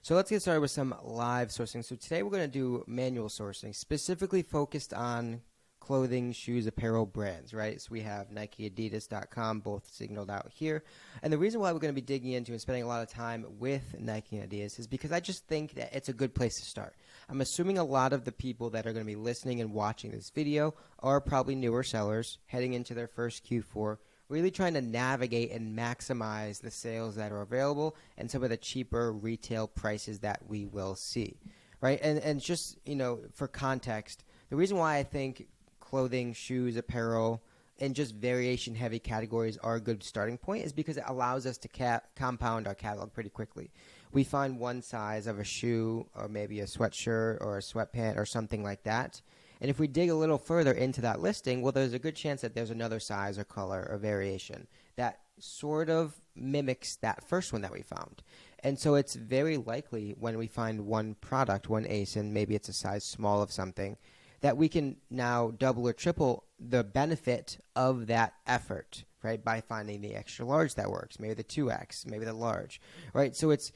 So let's get started with some live sourcing. So today we're going to do manual sourcing, specifically focused on clothing, shoes, apparel brands, right? So we have Nike, Adidas.com, both signaled out here. And the reason why we're going to be digging into and spending a lot of time with Nike and Adidas is because I just think that it's a good place to start. I'm assuming a lot of the people that are going to be listening and watching this video are probably newer sellers heading into their first Q4, really trying to navigate and maximize the sales that are available and some of the cheaper retail prices that we will see, right? And just, for context, the reason why I think clothing, shoes, apparel, and just variation-heavy categories are a good starting point is because it allows us to compound our catalog pretty quickly. We find one size of a shoe or maybe a sweatshirt or a sweatpant or something like that. And if we dig a little further into that listing, well, there's a good chance that there's another size or color or variation that sort of mimics that first one that we found. And so it's very likely when we find one product, one ASIN, maybe it's a size small of something, that we can now double or triple the benefit of that effort, right, by finding the extra large that works, maybe the 2X, maybe the large, right? So it's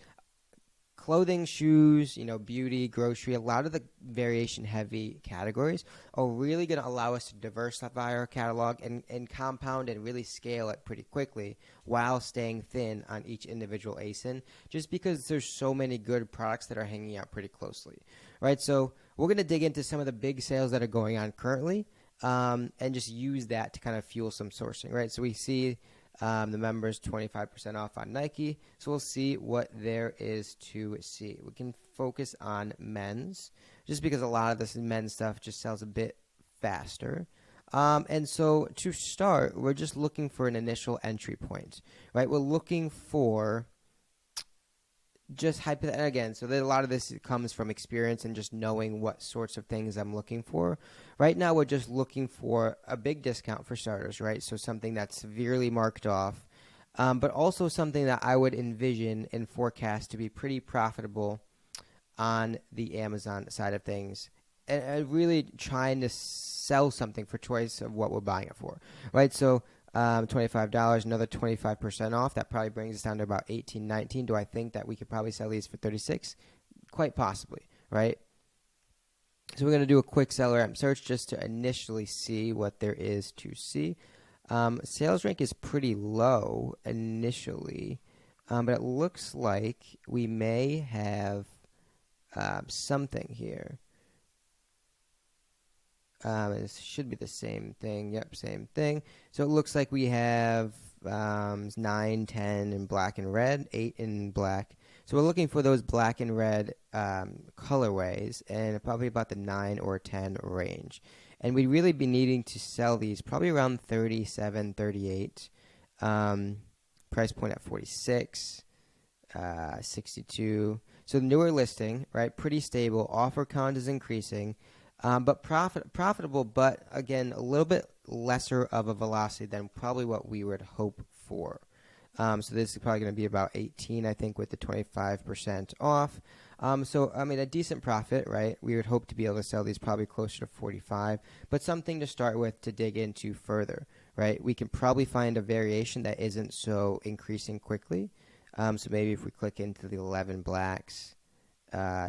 clothing, shoes, beauty, grocery, a lot of the variation-heavy categories are really going to allow us to diversify our catalog and compound and really scale it pretty quickly while staying thin on each individual ASIN, just because there's so many good products that are hanging out pretty closely, right? So we're going to dig into some of the big sales that are going on currently and just use that to kind of fuel some sourcing, right? So we see the members 25% off on Nike. So we'll see what there is to see. We can focus on men's just because a lot of this men's stuff just sells a bit faster. And so to start, we're just looking for an initial entry point, right? We're looking for just hypothetical again. So a lot of this comes from experience and just knowing what sorts of things I'm looking for. Right now, we're just looking for a big discount for starters, right? So something that's severely marked off, but also something that I would envision and forecast to be pretty profitable on the Amazon side of things. And really trying to sell something for choice of what we're buying it for, right? So $25, another 25% off. That probably brings us down to about 18, 19. Do I think that we could probably sell these for 36? Quite possibly, right? So we're going to do a quick seller amp search just to initially see what there is to see. Sales rank is pretty low initially, but it looks like we may have something here. It should be the same thing. Yep, same thing. So it looks like we have 9, 10 in black and red, 8 in black. So we're looking for those black and red colorways, and probably about the 9 or 10 range. And we'd really be needing to sell these probably around 37, 38. Price point at 46, 62. So the newer listing, right, pretty stable. Offer count is increasing. But profitable, but again, a little bit lesser of a velocity than probably what we would hope for. So this is probably going to be about 18, I think, with the 25% off. So, I mean, a decent profit, right? We would hope to be able to sell these probably closer to 45, but something to start with to dig into further, right? We can probably find a variation that isn't so increasing quickly. So maybe if we click into the 11 blacks,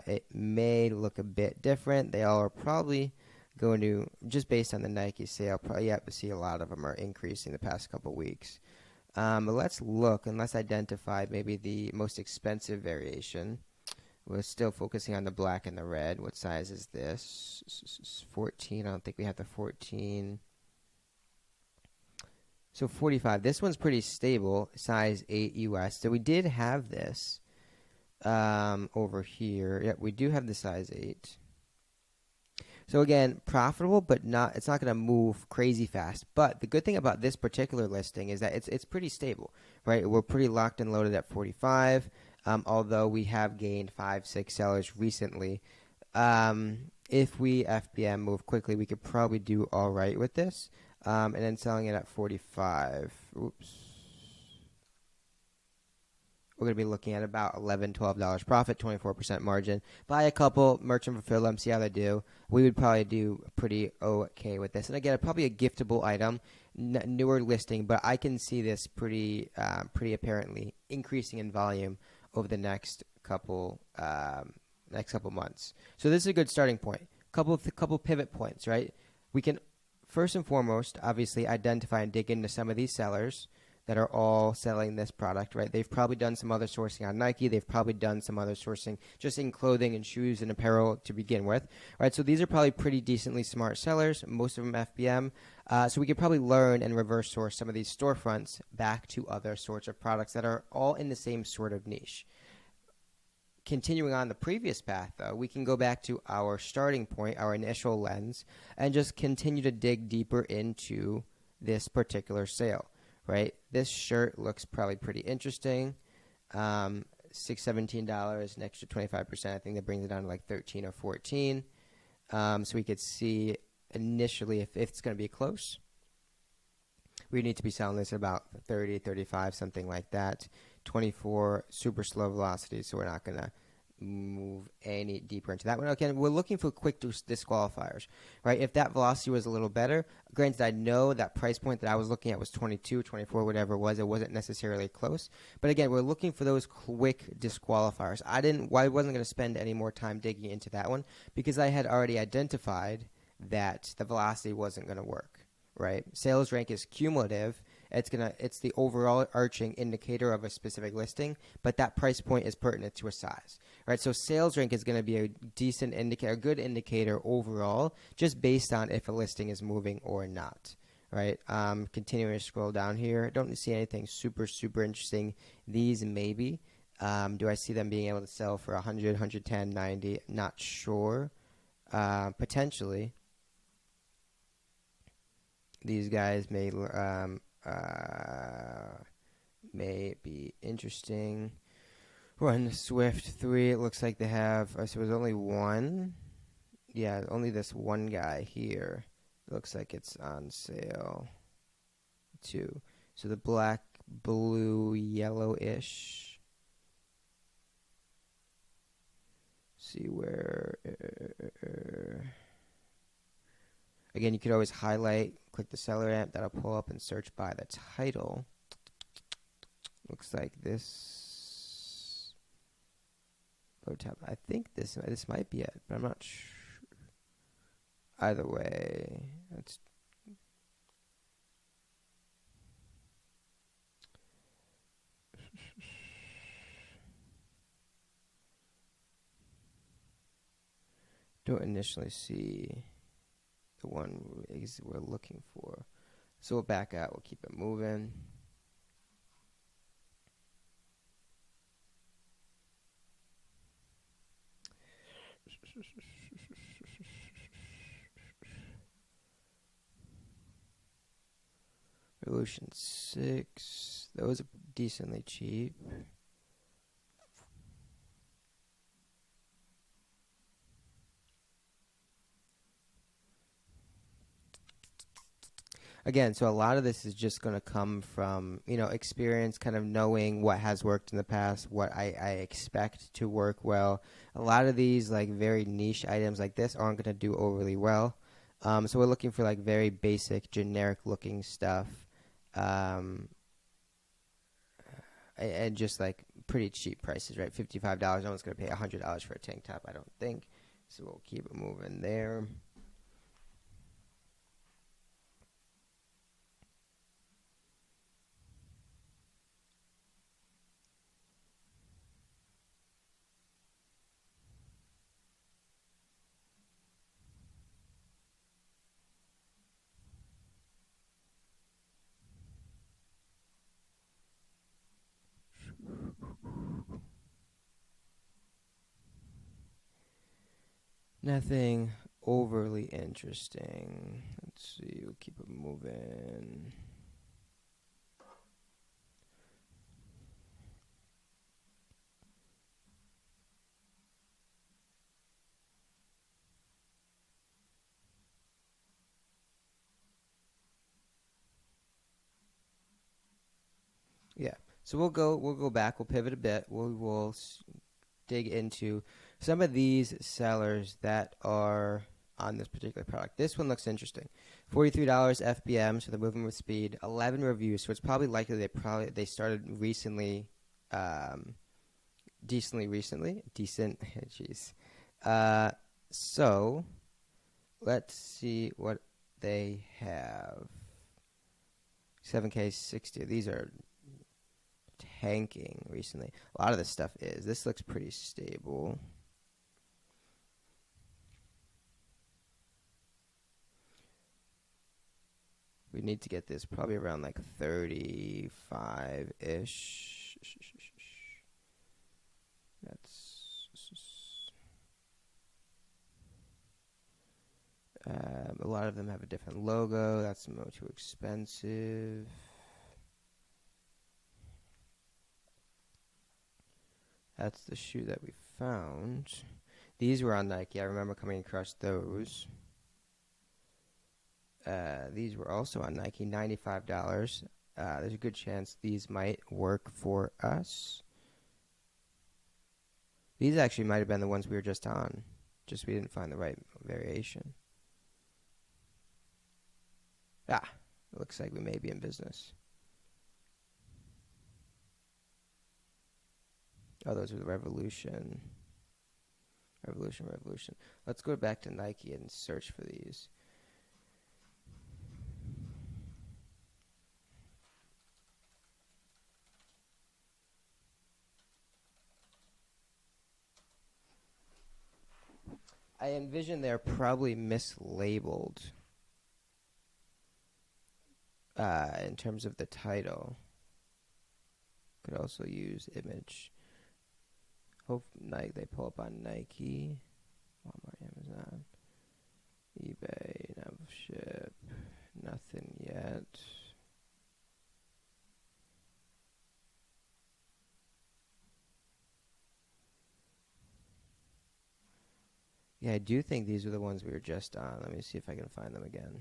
it may look a bit different. They all are probably going to, just based on the Nike sale, probably have to see a lot of them are increasing the past couple weeks. But let's look and let's identify maybe the most expensive variation. We're still focusing on the black and the red. What size is this? 14. I don't think we have the 14. So 45. This one's pretty stable, size 8 US. So we did have this. Over here, yep, we do have the size 8. So again, profitable, but it's not going to move crazy fast. But the good thing about this particular listing is that it's pretty stable, right? We're pretty locked and loaded at 45, although we have gained 5, 6 sellers recently. If we FBA move quickly, we could probably do all right with this, and then selling it at 45. Oops. We're going to be looking at about $11, $12 profit, 24% margin. Buy a couple, merchant fulfill them, see how they do. We would probably do pretty okay with this. And again, probably a giftable item, newer listing, but I can see this pretty apparently increasing in volume over the next couple months. So this is a good starting point. Couple pivot points, right? We can first and foremost, obviously, identify and dig into some of these sellers that are all selling this product, right? They've probably done some other sourcing on Nike. They've probably done some other sourcing just in clothing and shoes and apparel to begin with, right? So these are probably pretty decently smart sellers, most of them FBM. So we could probably learn and reverse source some of these storefronts back to other sorts of products that are all in the same sort of niche. Continuing on the previous path, though, we can go back to our starting point, our initial lens, and just continue to dig deeper into this particular sale. Right, this shirt looks probably pretty interesting. $617, an extra 25%. I think that brings it down to like 13 or 14. So we could see initially if it's going to be close. We need to be selling this at about 30, 35, something like that. 24, super slow velocity, so we're not going to move any deeper into that one. Again, we're looking for quick disqualifiers, right? If that velocity was a little better, granted, I know that price point that I was looking at was 22, 24, whatever it was. It wasn't necessarily close. But again, we're looking for those quick disqualifiers. I wasn't going to spend any more time digging into that one because I had already identified that the velocity wasn't going to work, right? Sales rank is cumulative. It's the overall arching indicator of a specific listing, but that price point is pertinent to a size, right? So sales rank is going to be a decent indicator, a good indicator overall, just based on if a listing is moving or not, right? Continuing to scroll down here, don't see anything super interesting. These maybe. Do I see them being able to sell for 100, 110, 90? Not sure. Potentially. These guys may be interesting. Run Swift 3. It looks like they have. So there's only one. Yeah, only this one guy here. Looks like it's on sale too. So the black, blue, yellowish. See where. Again, you could always highlight, click the seller amp. That'll pull up and search by the title. Looks like this. Low tab. I think this might be it, but I'm not sure. Either way, let's. Don't initially see the one we're looking for. So we'll back out. We'll keep it moving. Revolution 6. Those are decently cheap. Again, so a lot of this is just going to come from, experience, kind of knowing what has worked in the past, what I expect to work well. A lot of these, like, very niche items like this aren't going to do overly well. So we're looking for, like, very basic, generic-looking stuff. And just, like, pretty cheap prices, right? $55. No one's going to pay $100 for a tank top, I don't think. So we'll keep it moving there. Nothing overly interesting. Let's see. We'll keep it moving. Yeah. So we'll go back. We'll pivot a bit. We'll dig into some of these sellers that are on this particular product. This one looks interesting. $43 FBM, so they're moving with speed. 11 reviews, so it's probably likely they started recently decently recently. Decent, jeez. So let's see what they have. 7K 60. These are tanking recently. A lot of this stuff is. This looks pretty stable. We need to get this probably around like 35-ish. That's a lot of them have a different logo. That's more too expensive. That's the shoe that we found. These were on Nike. I remember coming across those. These were also on Nike, $95. There's a good chance these might work for us. These actually might have been the ones we were just on. Just we didn't find the right variation. It looks like we may be in business. Oh, those are the Revolution. Revolution. Let's go back to Nike and search for these. I envision they're probably mislabeled in terms of the title. Could also use image. Hope Nike, they pull up on Nike, Walmart, Amazon, eBay, nav ship, nothing yet. Yeah, I do think these are the ones we were just on. Let me see if I can find them again.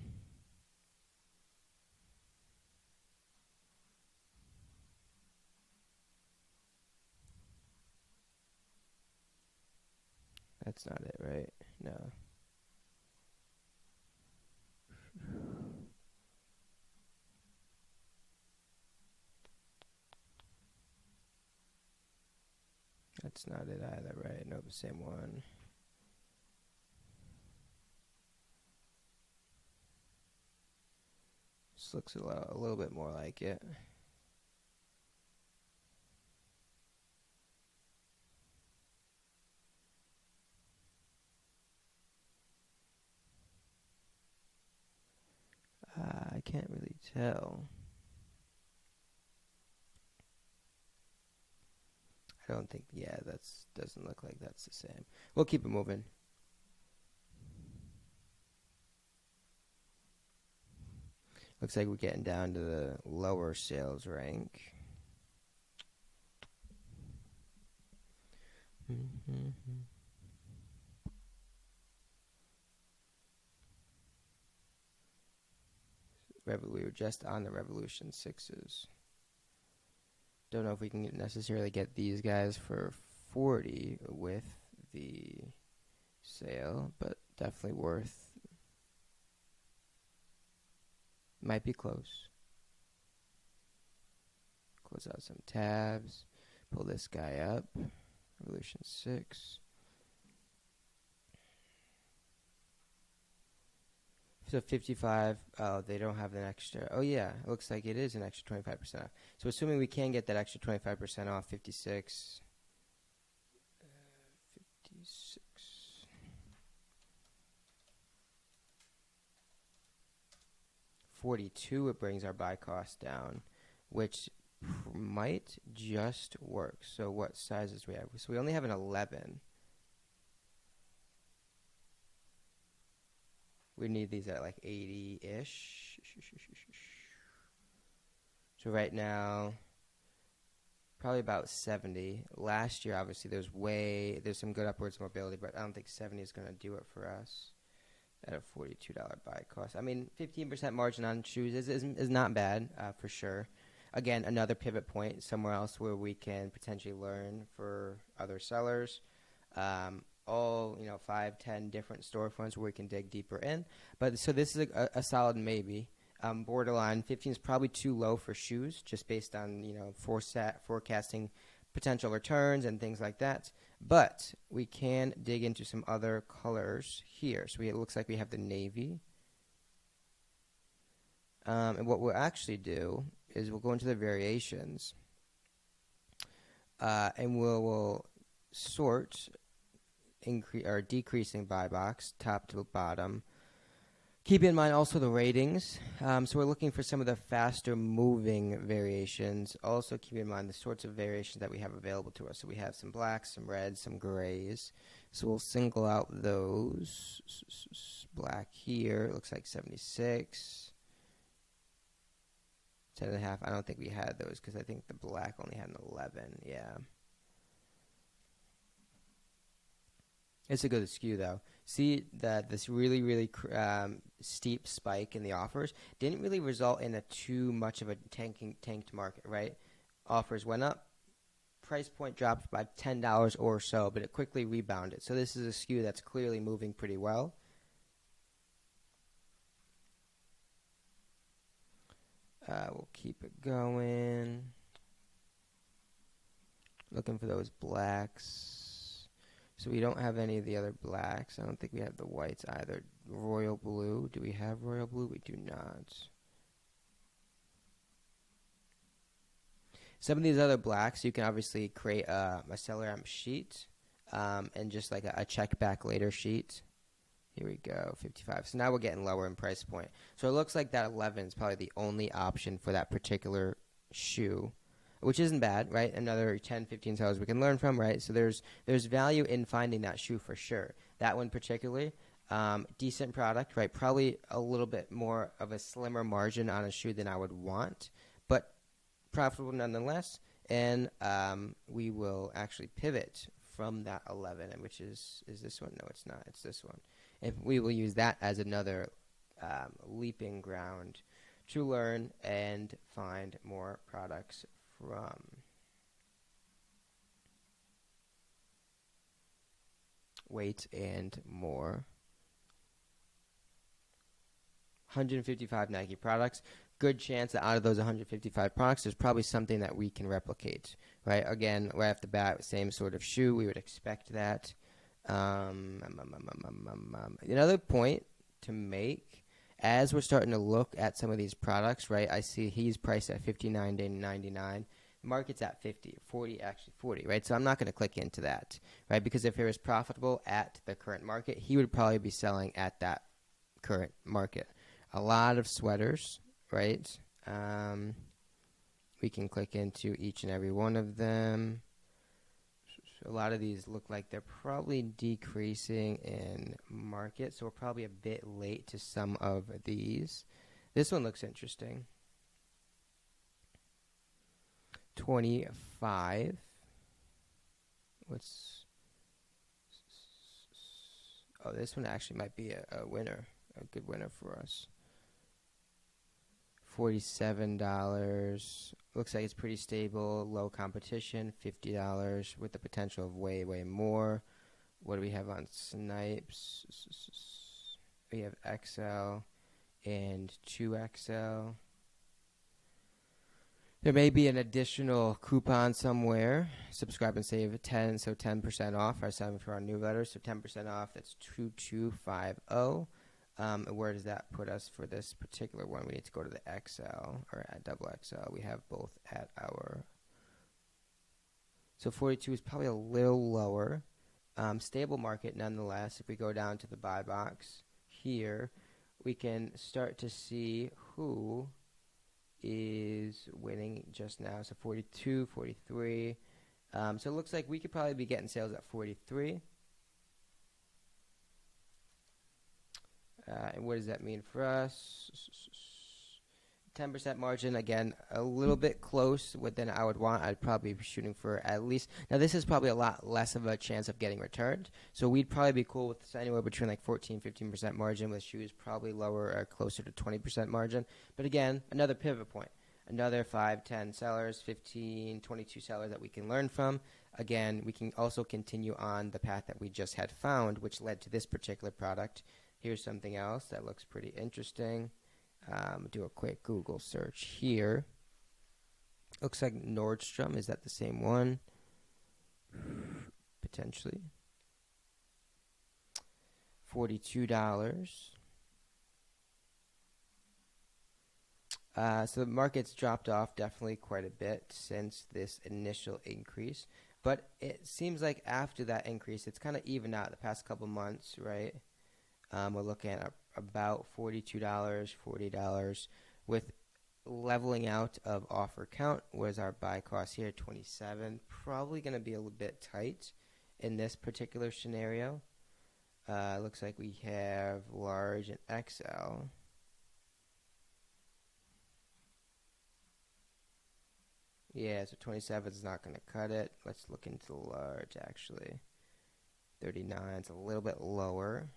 That's not it, right? No. That's not it either, right? Nope, same one. This looks a little bit more like it. I can't really tell. I don't think, yeah, that's doesn't look like that's the same. We'll keep it moving. Looks like we're getting down to the lower sales rank. We were just on the Revolution 6s. Don't know if we can necessarily get these guys for 40 with the sale, but definitely worth. Might be close. Close out some tabs. Pull this guy up. Revolution 6. So 55. Oh, they don't have an extra. Oh, yeah. It looks like it is an extra 25% off. So assuming we can get that extra 25% off, 56. 56. 42, it brings our buy cost down, which might just work. So what sizes we have? So we only have an 11. We need these at like 80-ish. So right now, probably about 70. Last year, obviously, there's some good upwards mobility, but I don't think 70 is going to do it for us at a $42 buy cost. I mean, 15% margin on shoes is not bad, for sure. Again, another pivot point, somewhere else where we can potentially learn for other sellers. All 5, 10 different storefronts where we can dig deeper in. But so this is a solid maybe. Borderline 15 is probably too low for shoes, just based on forecasting potential returns and things like that. But we can dig into some other colors here. So it looks like we have the navy. And what we'll actually do is we'll go into the variations. And we'll sort decreasing buy box, top to bottom. Keep in mind also the ratings. So we're looking for some of the faster moving variations. Also keep in mind the sorts of variations that we have available to us. So we have some blacks, some reds, some grays. So we'll single out those. Black here, it looks like 76. 10.5. I don't think we had those because I think the black only had an 11. Yeah. It's a good skew, though. See that this really steep spike in the offers didn't really result in too much of a tanked market, right? Offers went up, price point dropped by $10 or so, but it quickly rebounded. So this is a skew that's clearly moving pretty well. We'll keep it going. Looking for those blacks. So we don't have any of the other blacks. I don't think we have the whites either. Royal blue. Do we have royal blue? We do not. Some of these other blacks, you can obviously create a seller amp sheet and just like a check back later sheet. Here we go, 55. So now we're getting lower in price point. So it looks like that 11 is probably the only option for that particular shoe, which isn't bad, right? Another 10, 15 sellers we can learn from, right? So there's value in finding that shoe for sure. That one particularly, decent product, right? Probably a little bit more of a slimmer margin on a shoe than I would want, but profitable nonetheless. And we will actually pivot from that 11, which is this one? No, it's not. It's this one. And we will use that as another leaping ground to learn and find more products from. Weight and more. 155 Nike products. Good chance that out of those 155 products, there's probably something that we can replicate, right? Again, right off the bat, same sort of shoe. We would expect that. Another point to make, as we're starting to look at some of these products, right? I see he's priced at $59.99. The market's at 50, 40, actually 40, right? So I'm not going to click into that, right? Because if it was profitable at the current market, he would probably be selling at that current market. A lot of sweaters, right? We can click into each and every one of them. A lot of these look like they're probably decreasing in market, so we're probably a bit late to some of these. This one looks interesting. 25. This one actually might be a winner, a good winner for us. $47. Looks like it's pretty stable. Low competition. $50 with the potential of way more. What do we have on Snipes? We have XL and 2XL. There may be an additional coupon somewhere. Subscribe and save 10, so 10% off. Our sign for our newsletter, so 10% off. That's 2250. Where does that put us for this particular one? We need to go to the XL or at double XL. We have both at our. So 42 is probably a little lower. Stable market nonetheless. If we go down to the buy box here, we can start to see who is winning just now. So 42, 43. So it looks like we could probably be getting sales at 43. And what does that mean for us? 10% margin, again, a little bit close than I would want. I'd probably be shooting for at least. Now, this is probably a lot less of a chance of getting returned. So we'd probably be cool with anywhere between like 14, 15% margin with shoes, probably lower or closer to 20% margin. But again, another pivot point. Another 5, 10 sellers, 15, 22 sellers that we can learn from. Again, we can also continue on the path that we just had found, which led to this particular product. Here's something else that looks pretty interesting. Do a quick Google search here. Looks like Nordstrom. Is that the same one? potentially. $42. So the market's dropped off definitely quite a bit since this initial increase. But it seems like after that increase, it's kind of evened out the past couple months, right? We're looking at about $42, $40 with leveling out of offer count. Where's our buy cost here? 27. Probably going to be a little bit tight in this particular scenario. Looks like we have large and XL. Yeah, so 27 is not going to cut it. Let's look into the large, actually. 39 is a little bit lower.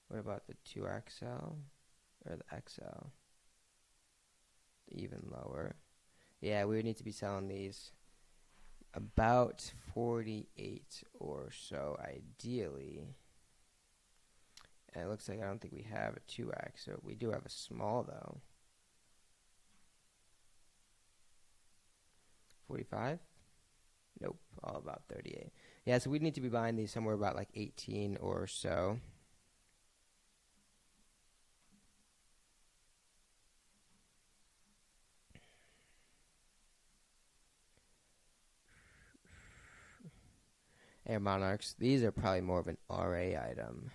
What about the 2XL or the XL? Even lower. Yeah, we would need to be selling these about 48 or so, ideally. And it looks like I don't think we have a 2X, so we do have a small, though. 45? Nope, all about 38. Yeah, so we need to be buying these somewhere about like 18 or so. Air Monarchs, these are probably more of an RA item.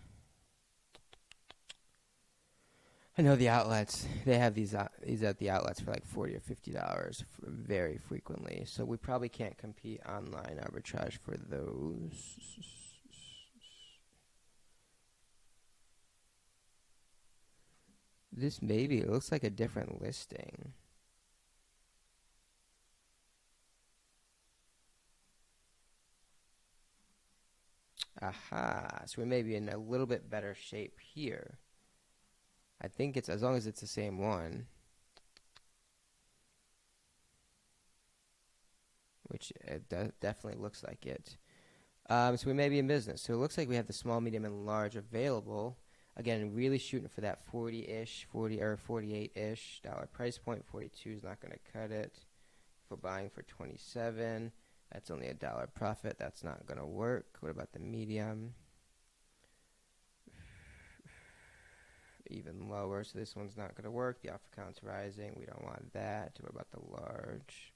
I know the outlets, they have these at the outlets for like $40 or $50 very frequently. So we probably can't compete online arbitrage for those. This maybe, it looks like a different listing. Aha, so we may be in a little bit better shape here. I think it's, as long as it's the same one. Which it definitely looks like it. So we may be in business. So it looks like we have the small, medium, and large available. Again, really shooting for that 40-ish, 40 or 48-ish dollar price point. 42 is not going to cut it. If we're buying for 27, that's only $1 profit. That's not going to work. What about the medium? Even lower, so this one's not going to work. The offer count's rising. We don't want that. What about the large?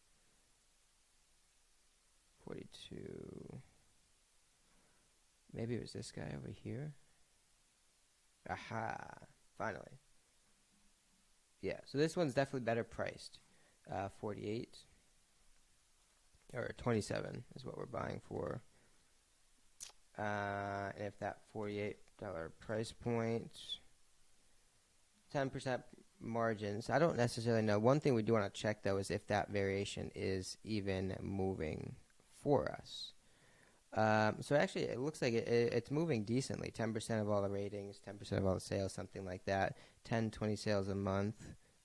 42. Maybe it was this guy over here. Aha, finally. Yeah, so this one's definitely better priced. 48 or 27 is what we're buying for. And if that $48 price point, 10% margins. I don't necessarily know. One thing we do want to check, though, is if that variation is even moving for us. So actually, it looks like it's moving decently. 10% of all the ratings, 10% of all the sales, something like that. 10, 20 sales a month.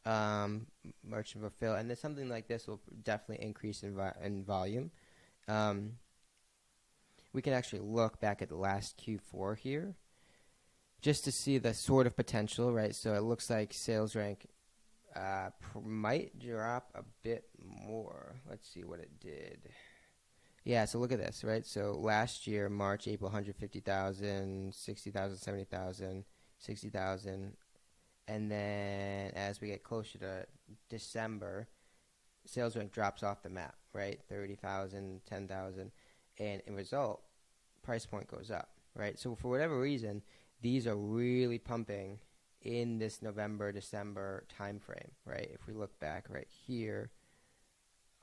Merchant fulfill. And then something like this will definitely increase in volume. We can actually look back at the last Q4 here, just to see the sort of potential, right? So it looks like sales rank might drop a bit more. Let's see what it did. Yeah, so look at this, right? So last year, March, April, 150,000, 60,000, 70,000, 60,000. And then as we get closer to December, sales rank drops off the map, right? 30,000, 10,000. And in result, price point goes up, right? So for whatever reason, these are really pumping in this November, December time frame, right? If we look back right here,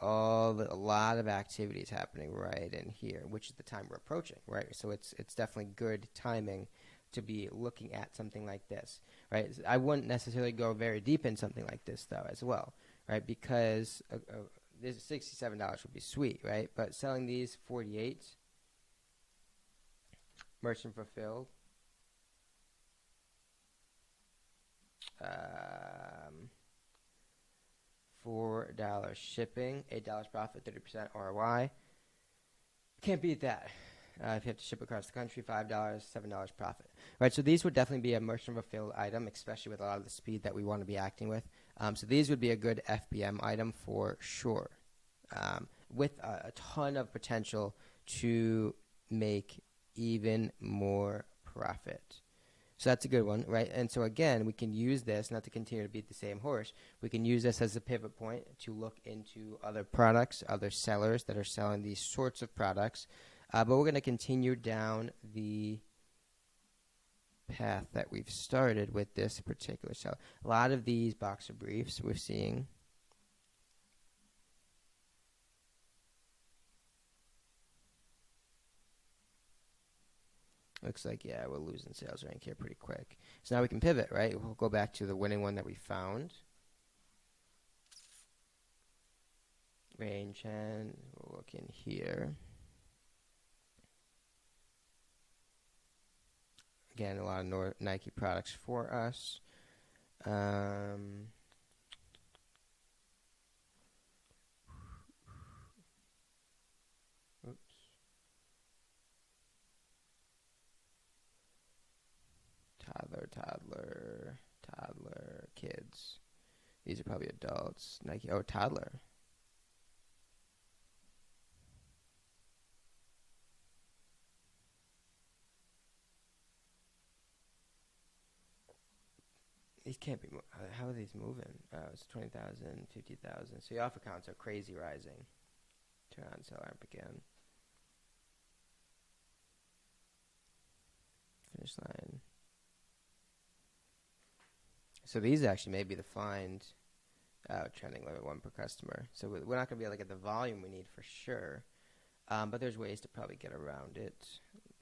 a lot of activities happening right in here, which is the time we're approaching, right? So it's definitely good timing to be looking at something like this, right? I wouldn't necessarily go very deep in something like this, though, as well, right? Because this $67 would be sweet, right? But selling these 48, merchant fulfilled, $4 shipping, $8 profit, 30% ROI. Can't beat that. If you have to ship across the country, $5, $7 profit. Right, so these would definitely be a merchant fulfilled item, especially with a lot of the speed that we want to be acting with. So these would be a good FBM item for sure. with a ton of potential to make even more profit. So that's a good one, right? And so again, we can use this, not to continue to beat the same horse, we can use this as a pivot point to look into other products, other sellers that are selling these sorts of products. But we're going to continue down the path that we've started with this particular seller. A lot of these boxer briefs we're seeing. Looks like, yeah, we're losing sales rank here pretty quick. So now we can pivot, right? We'll go back to the winning one that we found. Range 10, we'll look in here. Again, a lot of Nike products for us. Oops. Toddler, kids. These are probably adults. Nike, oh, toddler. These can't be, how are these moving? It's 20,000, 50,000. So the offer counts are crazy rising. Turn on, sell ARP again. Finish line. So these actually may be the find trending limit 1 per customer. So we're not going to be able to get the volume we need for sure. But there's ways to probably get around it.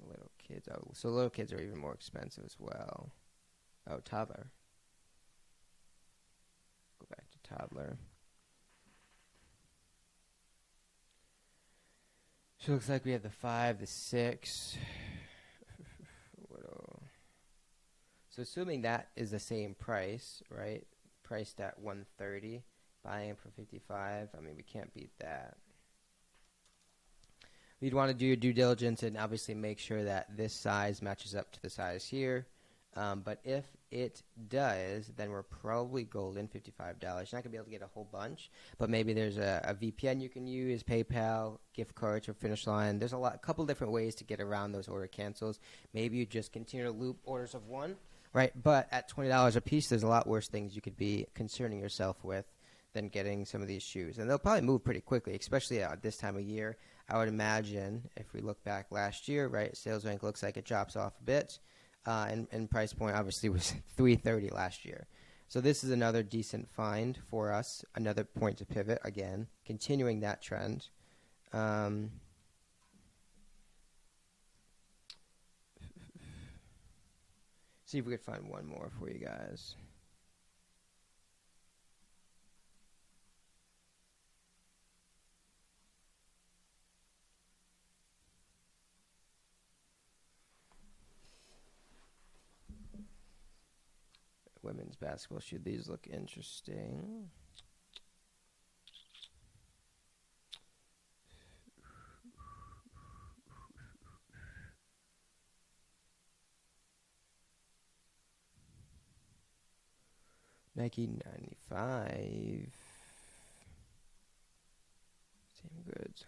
Little kids. Oh, so little kids are even more expensive as well. Oh, toddler. Go back to toddler. So it looks like we have the 5, the 6. So assuming that is the same price, right? Priced at 130, buying it for 55. I mean, we can't beat that. You'd want to do your due diligence and obviously make sure that this size matches up to the size here. But if it does, then we're probably golden, $55. You're not going to be able to get a whole bunch, but maybe there's a VPN you can use, PayPal, gift cards, or Finish Line. There's a couple different ways to get around those order cancels. Maybe you just continue to loop orders of one, right? But at $20 a piece, there's a lot worse things you could be concerning yourself with than getting some of these shoes. And they'll probably move pretty quickly, especially at this time of year. I would imagine if we look back last year, right, sales rank looks like it drops off a bit. And price point obviously was $330 last year. So this is another decent find for us, another point to pivot, again, continuing that trend. See if we could find one more for you guys. Women's basketball shoe. These look interesting. Nike 95. Same goods.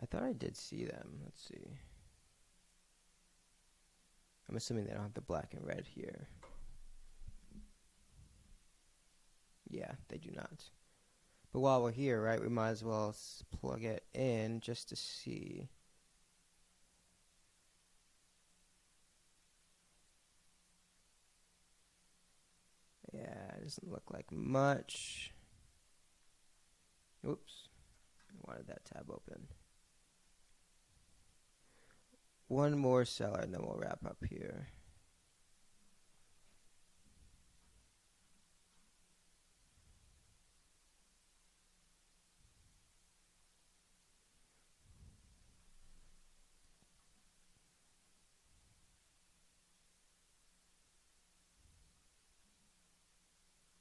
I thought I did see them. Let's see. I'm assuming they don't have the black and red here. Yeah, they do not. But while we're here, right, we might as well plug it in just to see. Yeah, it doesn't look like much. Oops. I wanted that tab open. One more seller, and then we'll wrap up here.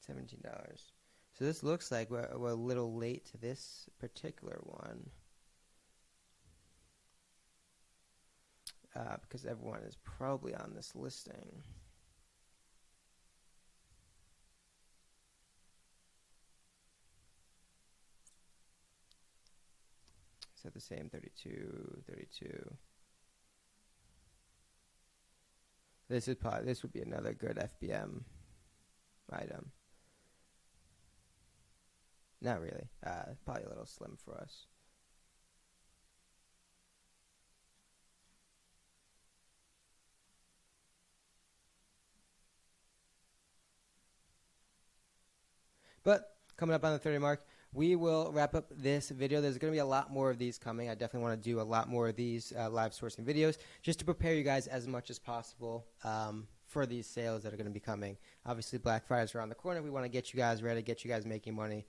$17. So this looks like we're a little late to this particular one. Because everyone is probably on this listing. are the same, 32, 32. This would be another good FBM item. Not really. Probably a little slim for us. But coming up on the 30 mark, we will wrap up this video. There's going to be a lot more of these coming. I definitely want to do a lot more of these live sourcing videos just to prepare you guys as much as possible for these sales that are going to be coming. Obviously, Black Friday is around the corner. We want to get you guys ready, get you guys making money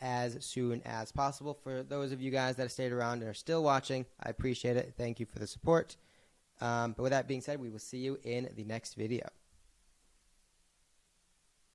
as soon as possible. For those of you guys that have stayed around and are still watching, I appreciate it. Thank you for the support. But with that being said, we will see you in the next video.